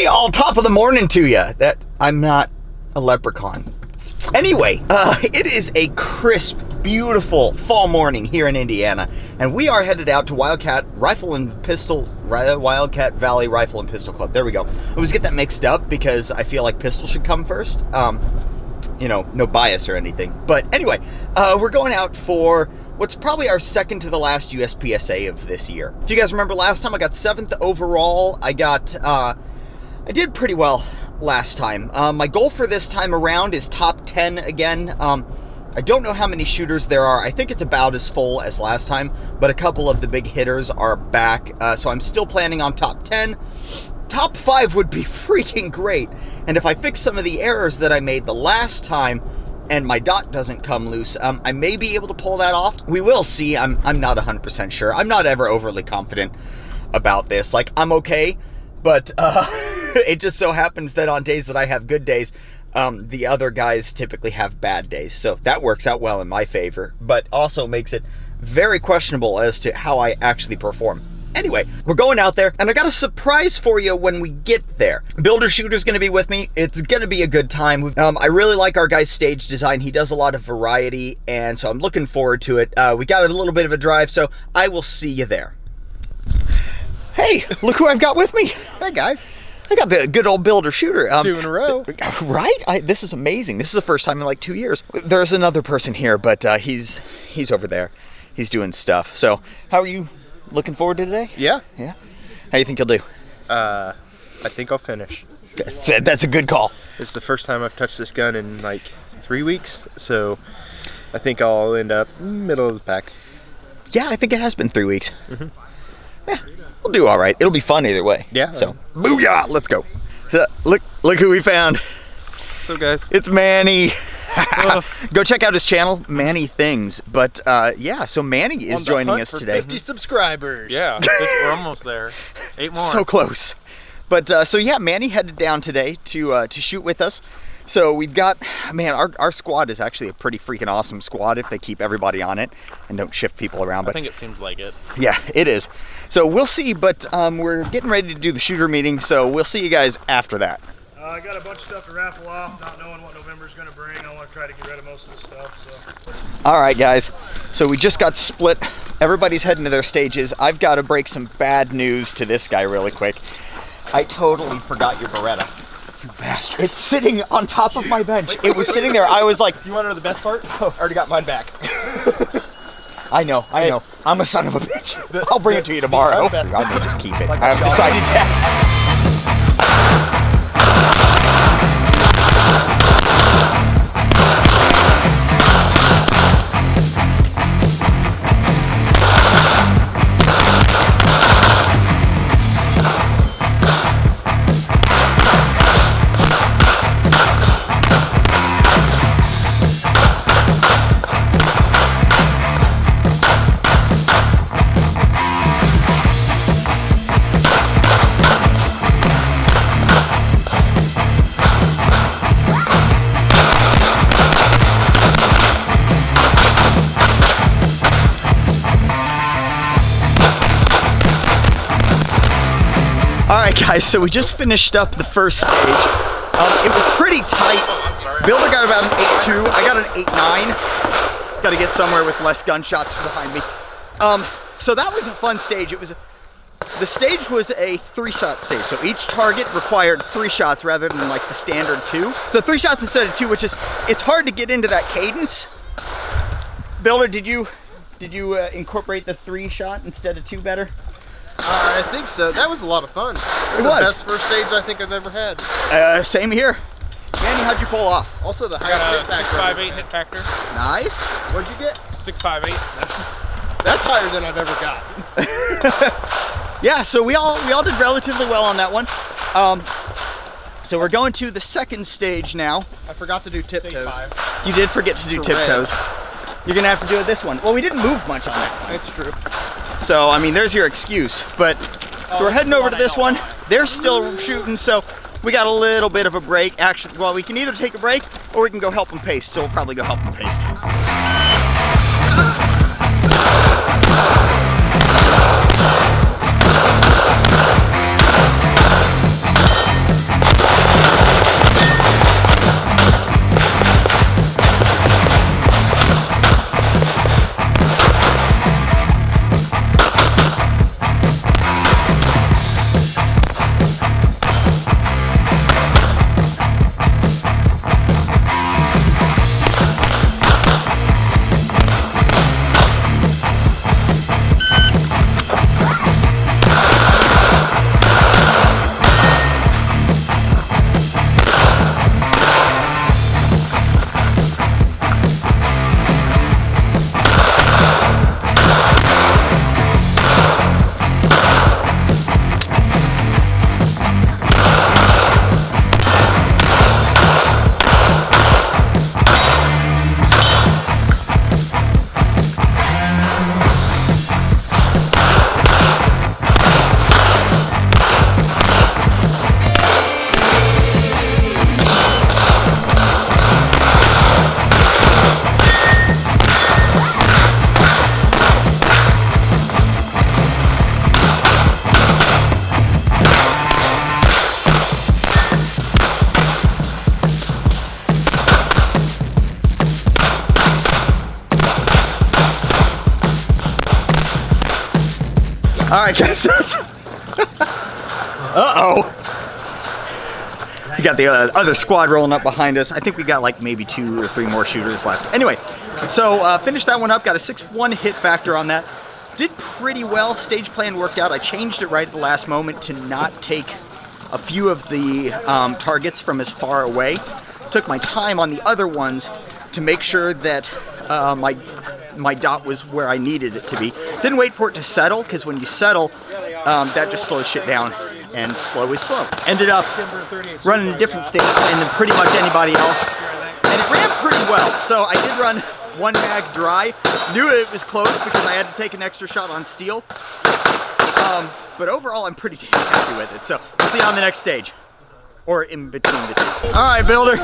Hey all, top of the morning to you. That I'm not a leprechaun. Anyway, it is a crisp, beautiful fall morning here in Indiana, and we are headed out to Wildcat Valley Rifle and Pistol Club. There we go. I always get that mixed up because I feel like pistol should come first. You know, no bias or anything. But anyway, we're going out for what's probably our second to the last USPSA of this year. If you guys remember last time, I got 7th overall. I did pretty well last time. My goal for this time around is top 10 again. I don't know how many shooters there are. I think it's about as full as last time, but a couple of the big hitters are back. So I'm still planning on top 10. Top 5 would be freaking great. And if I fix some of the errors that I made the last time and my dot doesn't come loose, I may be able to pull that off. We will see. I'm not 100% sure. I'm not ever overly confident about this. Like, I'm okay, but it just so happens that on days that I have good days, the other guys typically have bad days. So that works out well in my favor, but also makes it very questionable as to how I actually perform. Anyway, we're going out there, and I got a surprise for you when we get there. Builder Shooter's going to be with me. It's going to be a good time. I really like our guy's stage design. He does a lot of variety, and so I'm looking forward to it. We got a little bit of a drive, so I will see you there. Hey, look who I've got with me. Hey, guys. I got the good old Builder Shooter. 2 in a row. Right? This is amazing. This is the first time in like 2 years. There's another person here, but he's over there. He's doing stuff. So, how are you? Looking forward to today? Yeah. Yeah? How do you think you'll do? I think I'll finish. That's a good call. It's the first time I've touched this gun in like 3 weeks, so I think I'll end up middle of the pack. Yeah, I think it has been 3 weeks. Mm-hmm. Yeah, we'll do all right. It'll be fun either way. Yeah. So, booyah! Let's go. Look who we found. What's up, guys? It's Manny. Go check out his channel, Manny Things. But yeah, so Manny is joining us today. 50 subscribers. Yeah, we're almost there. 8 more. So close. But so yeah, Manny headed down today to shoot with us. So we've got, man, our squad is actually a pretty freaking awesome squad if they keep everybody on it and don't shift people around. But I think it seems like it. Yeah, it is. So we'll see, but we're getting ready to do the shooter meeting, so we'll see you guys after that. I got a bunch of stuff to raffle off, not knowing what November's going to bring. I want to try to get rid of most of this stuff. So. All right, guys. So we just got split. Everybody's heading to their stages. I've got to break some bad news to this guy really quick. I totally forgot your Beretta. You bastard. It's sitting on top of my bench. It was sitting there. I was like... You want to know the best part? I already got mine back. I know. I'm a son of a bitch. I'll bring it to you tomorrow. I may just keep it. I haven't decided yet. Alright guys, so we just finished up the first stage. It was pretty tight. Builder got about an 8.2, I got an 8.9. Got to get somewhere with less gunshots behind me. So that was a fun stage. The stage was a 3-shot stage, so each target required 3 shots rather than like the standard 2. So 3 shots instead of 2, which is, it's hard to get into that cadence. Builder, did you incorporate the 3-shot instead of 2 better? I think so. That was a lot of fun. It was the best first stage I think I've ever had. Same here. Manny, how'd you pull off? Also the highest hit factor. 658 hit factor. Nice. What'd you get? 658. That's higher than I've ever got. Yeah, so we all did relatively well on that one. So we're going to the second stage now. I forgot to do tiptoes. You did forget to do tiptoes. You're gonna have to do it this one. Well, we didn't move much on that one. That's true. So, I mean, there's your excuse. But, so we're heading over to this one. They're still shooting, so we got a little bit of a break. Actually, well, we can either take a break or we can go help them paste. So we'll probably go help them paste. right, guys. Uh-oh. We got the other squad rolling up behind us. I think we got like maybe 2 or 3 more shooters left. Anyway, so finished that one up. Got a 6.1 hit factor on that. Did pretty well. Stage plan worked out. I changed it right at the last moment to not take a few of the targets from as far away. Took my time on the other ones to make sure that my dot was where I needed it to be. Didn't wait for it to settle, because when you settle, that just slows shit down, and slow is slow. Ended up running a different stage plan than pretty much anybody else, and it ran pretty well. So I did run 1 mag dry. Knew it was close because I had to take an extra shot on steel. But overall, I'm pretty damn happy with it. So we'll see you on the next stage, or in between the 2. All right, Builder.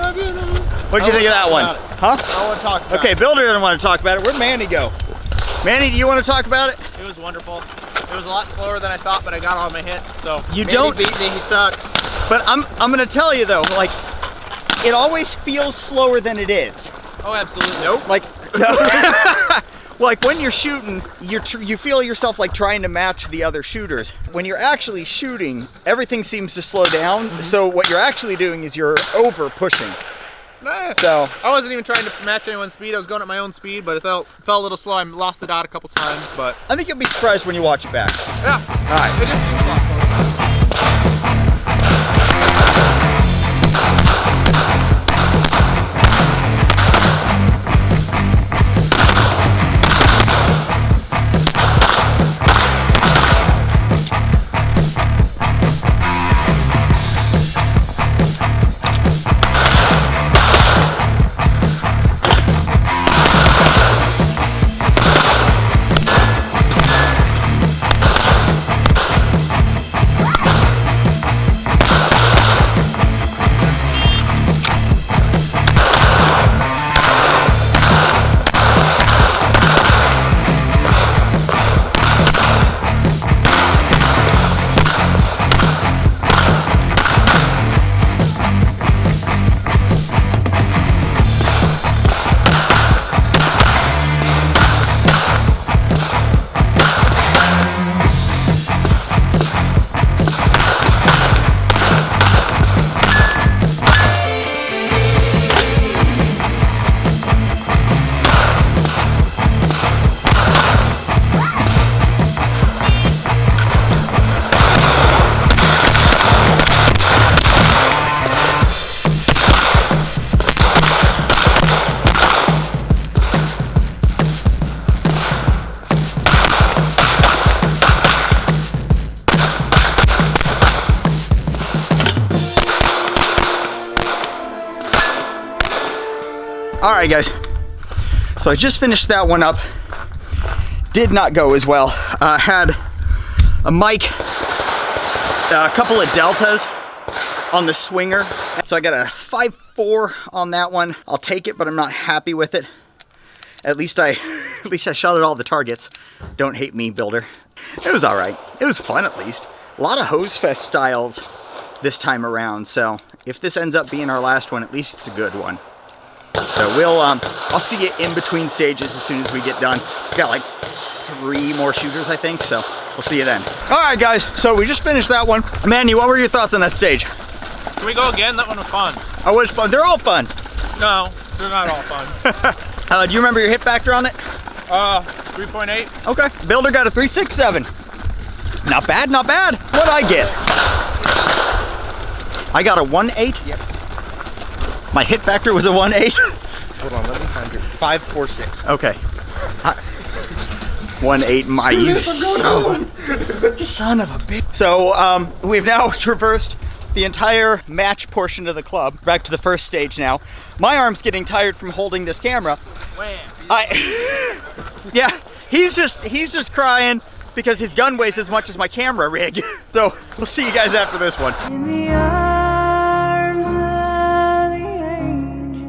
What'd you think of that one? Huh? I want to talk about Okay, Builder doesn't want to talk about it. Where'd Manny go? Manny, do you want to talk about it? It was wonderful. It was a lot slower than I thought, but I got all my hits. So You Manny don't beat me, he sucks. But I'm gonna tell you though, like, it always feels slower than it is. oh, absolutely. Nope. Like, no. Like when you're shooting, you feel yourself like trying to match the other shooters. When you're actually shooting, everything seems to slow down. So what you're actually doing is you're over pushing. Nice. So I wasn't even trying to match anyone's speed. I was going at my own speed, but it felt a little slow. I lost the dot a couple times, but I think you'll be surprised when you watch it back. yeah. All right. It just seems a lot slower. All right, guys. So I just finished that one up. Did not go as well. Had a mic, a couple of deltas on the swinger. So I got a 5.4 on that one. I'll take it, but I'm not happy with it. At least I shot at all the targets. Don't hate me, Builder. It was all right. It was fun, at least. A lot of hose fest styles this time around. So if this ends up being our last one, at least it's a good one. So we'll, I'll see you in between stages as soon as we get done. We got like 3 more shooters, I think, so we'll see you then. All right, guys, so we just finished that one. Manny, what were your thoughts on that stage? Can we go again? That one was fun. Oh, it was fun. They're all fun. No, they're not all fun. Do you remember your hit factor on it? 3.8. Okay. Builder got a 367. Not bad, not bad. What'd I get? I got a 1.8. Yep. My hit factor was a 1.8. Hold on, let me find your 5.46. Okay. 1.8, my you son of a bitch. So we've now traversed the entire match portion of the club. Back to the first stage now. My arm's getting tired from holding this camera. Wham. Yeah, he's just crying because his gun weighs as much as my camera rig. So we'll see you guys after this one. In the arms of the angel.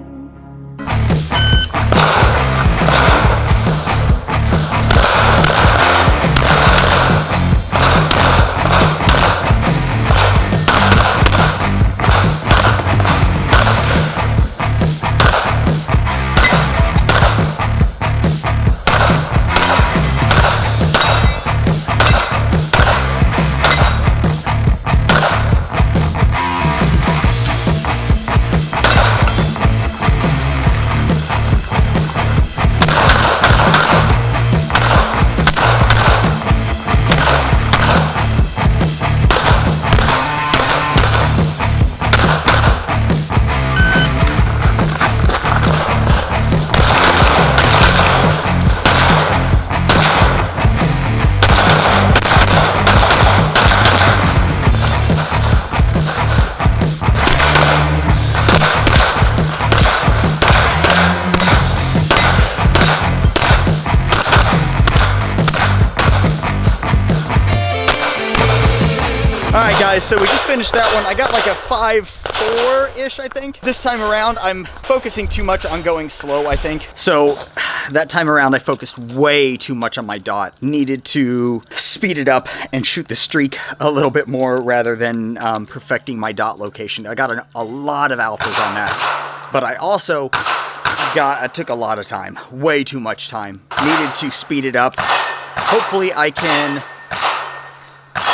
so we just finished that one. I got like a 5.4-ish, I think. This time around, I'm focusing too much on going slow, I think. So that time around, I focused way too much on my dot. Needed to speed it up and shoot the streak a little bit more rather than perfecting my dot location. I got a lot of alphas on that. But I also I took a lot of time, way too much time. Needed to speed it up. Hopefully I can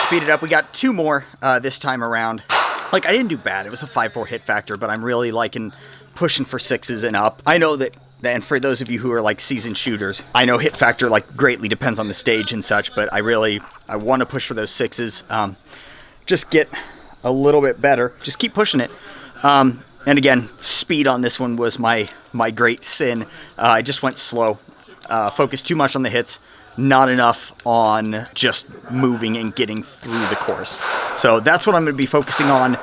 speed it up. We got 2 more this time around. Like, I didn't do bad. It was a 5.4 hit factor, but I'm really liking pushing for 6s and up. I know that, and for those of you who are like seasoned shooters, I know hit factor like greatly depends on the stage and such, but I want to push for those 6s. Just get a little bit better. Just keep pushing it. And again, speed on this one was my great sin. I just went slow. Focused too much on the hits. Not enough on just moving and getting through the course. So that's what I'm going to be focusing on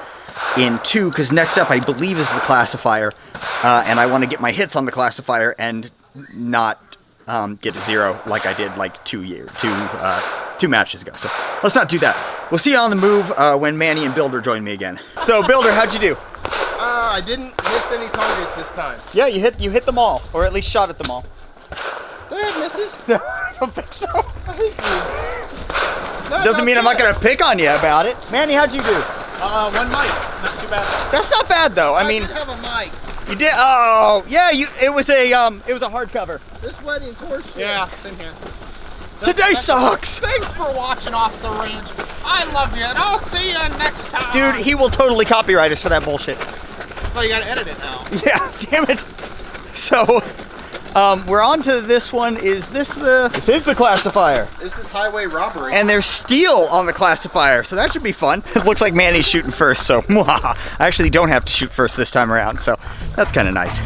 in 2, because next up I believe is the classifier, and I want to get my hits on the classifier and not get a 0 like I did like 2 matches ago. So let's not do that. We'll see you on the move when Manny and Builder join me again. So Builder, how'd you do? I didn't miss any targets this time. Yeah, you hit them all, or at least shot at them all. Did I have misses? No, I don't think so. I hate you. No, Doesn't mean I'm not gonna pick on you about it. Manny, how'd you do? 1 mic, not too bad. That's not bad though. I mean, did have a mic. you did. Oh, yeah. It was a hardcover. This wedding's horseshit. Yeah, same here. Today sucks. Thanks for watching Off the Range. I love you, and I'll see you next time. Dude, he will totally copyright us for that bullshit. So you gotta edit it now. Yeah, damn it. So, we're on to this one. This is the classifier. This is highway robbery. And there's steel on the classifier, so that should be fun. It looks like Manny's shooting first, so I actually don't have to shoot first this time around, so that's kind of nice.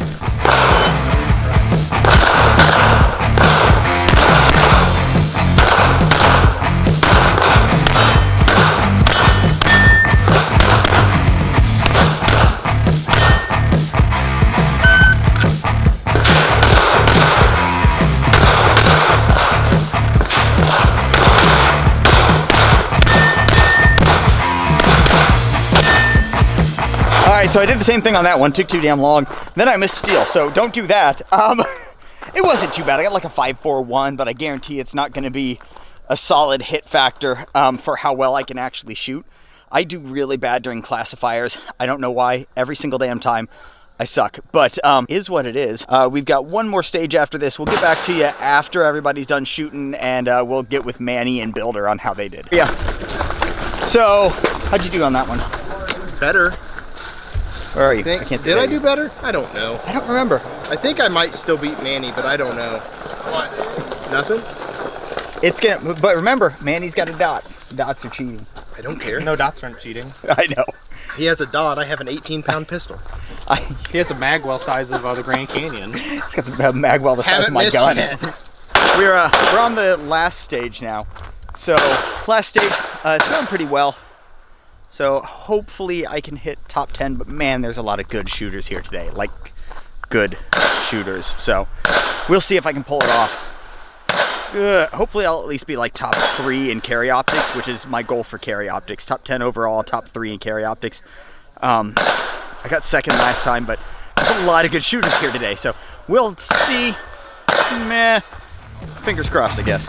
So I did the same thing on that one, took too damn long. Then I missed steel, so don't do that. It wasn't too bad. I got like a 5.41, but I guarantee it's not gonna be a solid hit factor for how well I can actually shoot. I do really bad during classifiers. I don't know why. Every single damn time I suck, but is what it is. We've got 1 more stage after this. We'll get back to you after everybody's done shooting, and we'll get with Manny and Builder on how they did. Yeah. So, how'd you do on that one? Better. Where are you? I can't see. Did I do better? I don't know. I don't remember. I think I might still beat Manny, but I don't know. What? Nothing? It's gonna, but remember, Manny's got a dot. Dots are cheating. I don't care. No, dots aren't cheating. I know. He has a dot. I have an 18-pound pistol. He has a magwell size of the Grand Canyon. He's got the magwell the size of my gun. We're on the last stage now. So last stage, it's going pretty well. So hopefully I can hit top 10, but man, there's a lot of good shooters here today, like good shooters. So we'll see if I can pull it off. Hopefully I'll at least be like top 3 in carry optics, which is my goal for carry optics. Top 10 overall, top 3 in carry optics. I got second last time, but there's a lot of good shooters here today. So we'll see. Meh. Fingers crossed, I guess.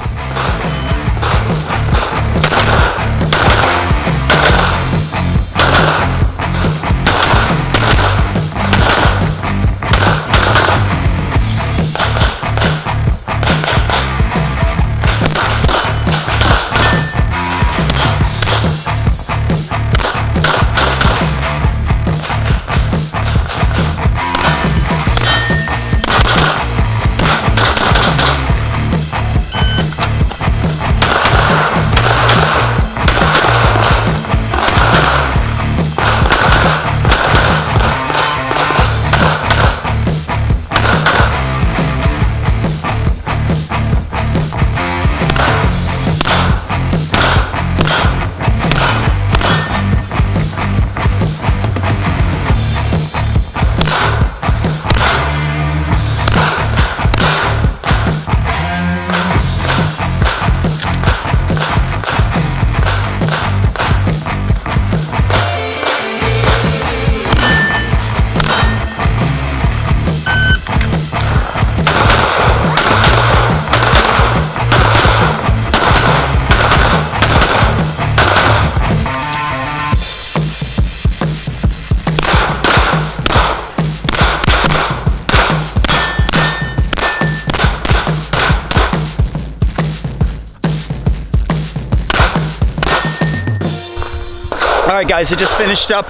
right, guys, I just finished up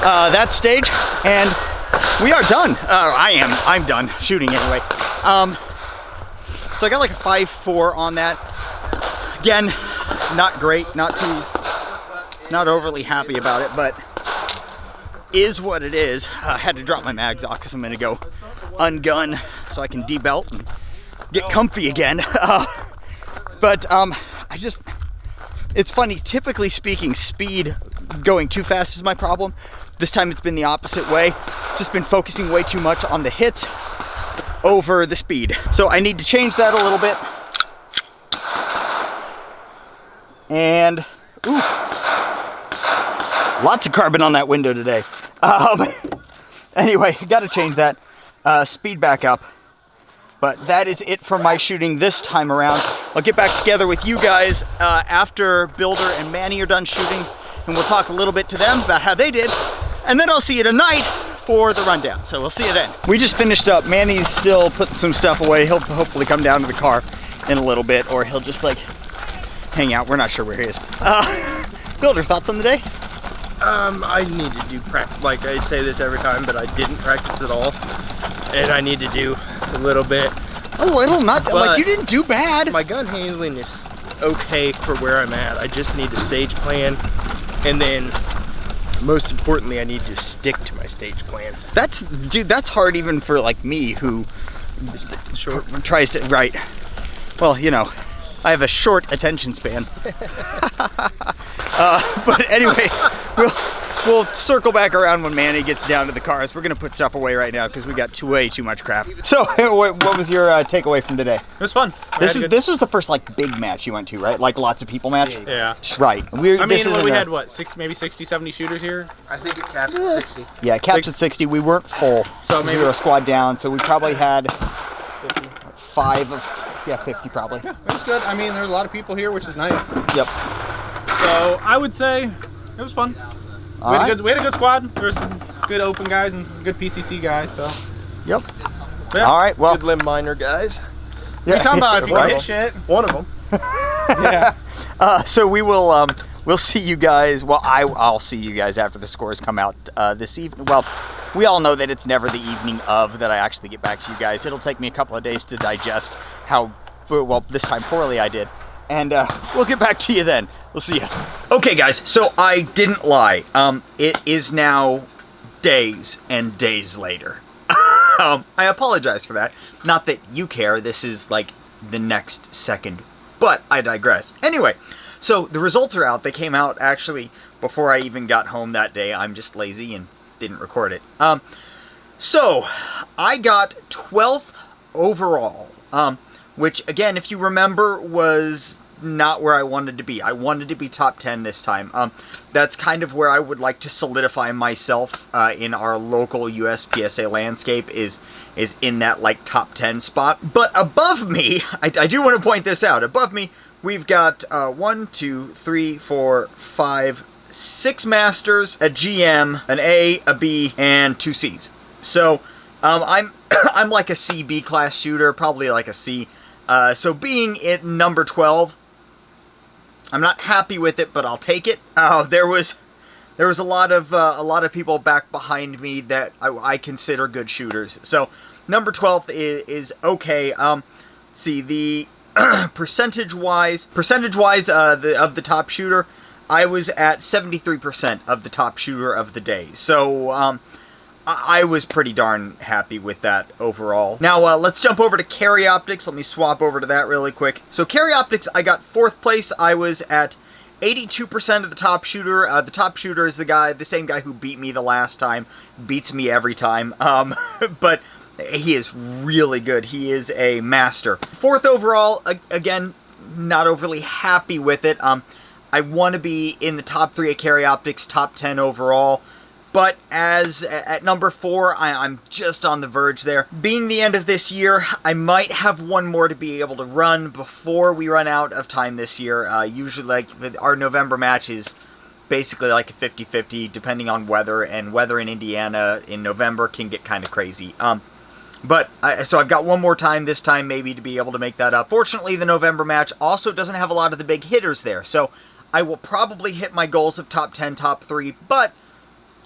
that stage, and we are done. I'm done shooting anyway. So I got like a 5.4 on that. Again, not great, not overly happy about it, but is what it is. I had to drop my mags off because I'm gonna go ungun so I can debelt and get comfy again. It's funny, typically speaking, speed going too fast is my problem. This time it's been the opposite way. Just been focusing way too much on the hits over the speed. So I need to change that a little bit. And, oof, lots of carbon on that window today. Anyway, gotta change that speed back up. But that is it for my shooting this time around. I'll get back together with you guys after Builder and Manny are done shooting, and we'll talk a little bit to them about how they did. And then I'll see you tonight for the rundown. So we'll see you then. We just finished up. Manny's still putting some stuff away. He'll hopefully come down to the car in a little bit, or he'll just like hang out. We're not sure where he is. Builder, thoughts on the day? I need to do practice. Like I say this every time, but I didn't practice at all, and I need to do a little bit. A little, not but like you didn't do bad. My gun handling is okay for where I'm at. I just need a stage plan, and then most importantly, I need to stick to my stage plan. That's hard even for like me who Short. tries to, right. Well, you know, I have a short attention span. But anyway, we'll circle back around when Manny gets down to the cars. We're gonna put stuff away right now because we got way too much crap. So, what was your takeaway from today? It was fun. This was the first like big match you went to, right? Like lots of people match. Yeah. Right. We had what, maybe 60, 70 shooters here. I think it caps at 60. Yeah, it caps at 60. We weren't full, so maybe we were a squad down. So we probably had 50 probably. Yeah, it was good. I mean, there's a lot of people here, which is nice. Yep. So I would say it was fun. We had a good squad. There were some good open guys and good PCC guys. So. Yep. Yeah. All right. Well. Good limb miner guys. Yeah. You're talking about if you One hit of shit. One of them. Yeah. So we will. We'll see you guys. Well, I'll see you guys after the scores come out this evening. Well, we all know that it's never the evening of that I actually get back to you guys. It'll take me a couple of days to digest how well this time poorly I did. And we'll get back to you then. We'll see you. Okay, guys, so I didn't lie. It is now days and days later. I apologize for that. Not that you care. This is like the next second. But I digress. Anyway, so the results are out. They came out actually before I even got home that day. I'm just lazy and didn't record it. So I got 12th overall. Which, again, if you remember, was not where I wanted to be. I wanted to be top 10 this time. That's kind of where I would like to solidify myself in our local USPSA landscape is in that, like, top 10 spot. But above me, I do want to point this out. Above me, we've got 1, 2, 3, 4, 5, 6 Masters, a GM, an A, a B, and 2 Cs. So, I'm like a C/B class shooter, probably like a C. So being at number 12, I'm not happy with it, but I'll take it. There was a lot of people back behind me that I consider good shooters. So number 12 is okay. See, the percentage-wise of the top shooter, I was at 73% of the top shooter of the day. So I was pretty darn happy with that overall. Now, let's jump over to Carry Optics. Let me swap over to that really quick. So, Carry Optics, I got 4th place. I was at 82% of the top shooter. The top shooter is the same guy who beat me the last time. Beats me every time. But he is really good. He is a master. 4th overall, again, not overly happy with it. I want to be in the top 3 at Carry Optics, top 10 overall. But at number 4, I'm just on the verge there. Being the end of this year, I might have one more to be able to run before we run out of time this year. Usually, like, our November match is basically like a 50-50, depending on weather, and weather in Indiana in November can get kind of crazy. So I've got one more time this time maybe to be able to make that up. Fortunately, the November match also doesn't have a lot of the big hitters there, so I will probably hit my goals of top 10, top 3, but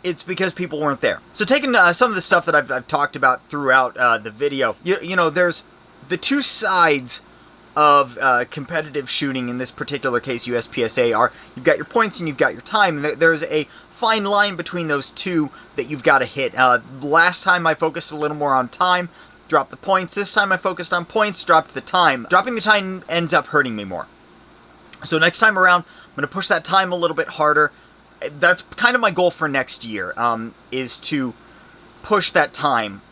it's because people weren't there. So taking some of the stuff that I've talked about throughout the video, you know, there's the two sides of competitive shooting, in this particular case USPSA, are you've got your points and you've got your time, and there's a fine line between those two that you've got to hit. Last time I focused a little more on time, dropped the points. This time I focused on points, dropped the time. Dropping the time ends up hurting me more. So next time around, I'm going to push that time a little bit harder. That's kind of my goal for next year, is to push that time,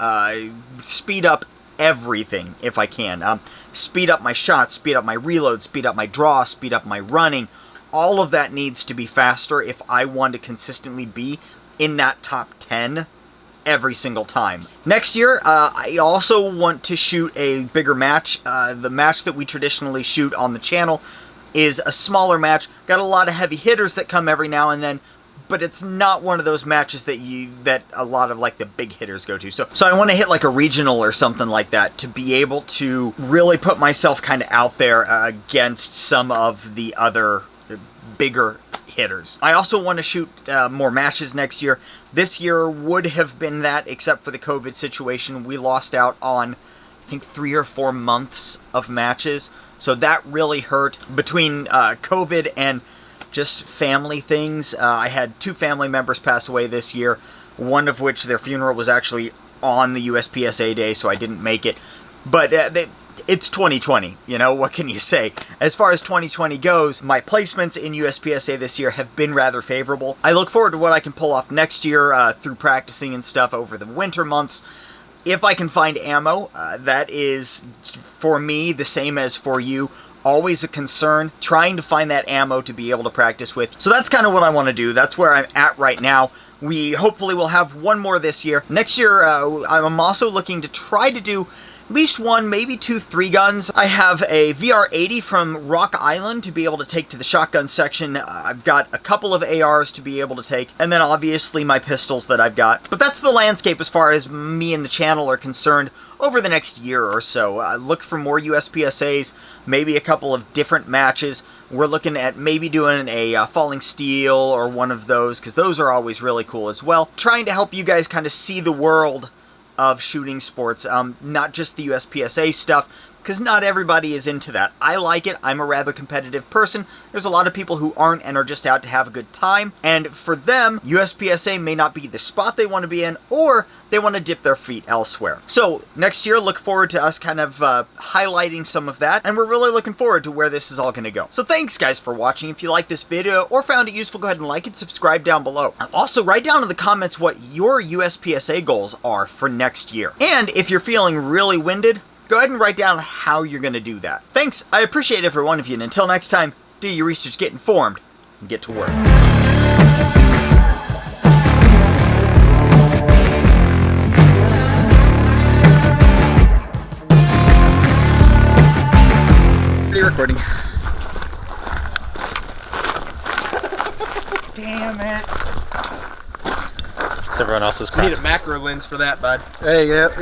speed up everything if I can. Speed up my shots, speed up my reload, speed up my draw, speed up my running. All of that needs to be faster if I want to consistently be in that top 10 every single time. Next year, I also want to shoot a bigger match. The match that we traditionally shoot on the channel is a smaller match. Got a lot of heavy hitters that come every now and then, but it's not one of those matches that a lot of like the big hitters go to. So I want to hit like a regional or something like that to be able to really put myself kind of out there against some of the other bigger hitters. I also want to shoot more matches next year. This year would have been that, except for the COVID situation. We lost out on, I think, 3 or 4 months of matches. So that really hurt. Between COVID and just family things, I had 2 family members pass away this year, one of which their funeral was actually on the USPSA day, so I didn't make it. But it's 2020, you know, what can you say? As far as 2020 goes, my placements in USPSA this year have been rather favorable. I look forward to what I can pull off next year through practicing and stuff over the winter months. If I can find ammo, that is, for me, the same as for you, always a concern, trying to find that ammo to be able to practice with. So that's kind of what I want to do. That's where I'm at right now. We hopefully will have one more this year. Next year, I'm also looking to try to do at least 1, maybe 2 3-guns. I have a VR-80 from Rock Island to be able to take to the shotgun section. I've got a couple of ARs to be able to take, and then obviously my pistols that I've got. But that's the landscape as far as me and the channel are concerned over the next year or so. Look for more USPSAs, maybe a couple of different matches. We're looking at maybe doing a Falling Steel or one of those, because those are always really cool as well. Trying to help you guys kind of see the world of shooting sports, not just the USPSA stuff, because not everybody is into that. I like it. I'm a rather competitive person. There's a lot of people who aren't and are just out to have a good time, and for them, USPSA may not be the spot they want to be in, or they want to dip their feet elsewhere. So next year, look forward to us kind of highlighting some of that, and we're really looking forward to where this is all going to go. So thanks guys for watching. If you liked this video or found it useful, go ahead and like it, subscribe down below. Also, write down in the comments what your USPSA goals are for next year. And if you're feeling really winded, go ahead and write down how you're going to do that. Thanks, I appreciate every one of you, and until next time, do your research, get informed, and get to work. Recording. Damn it. It's everyone else's crap. Need a macro lens for that, bud. Hey, yep.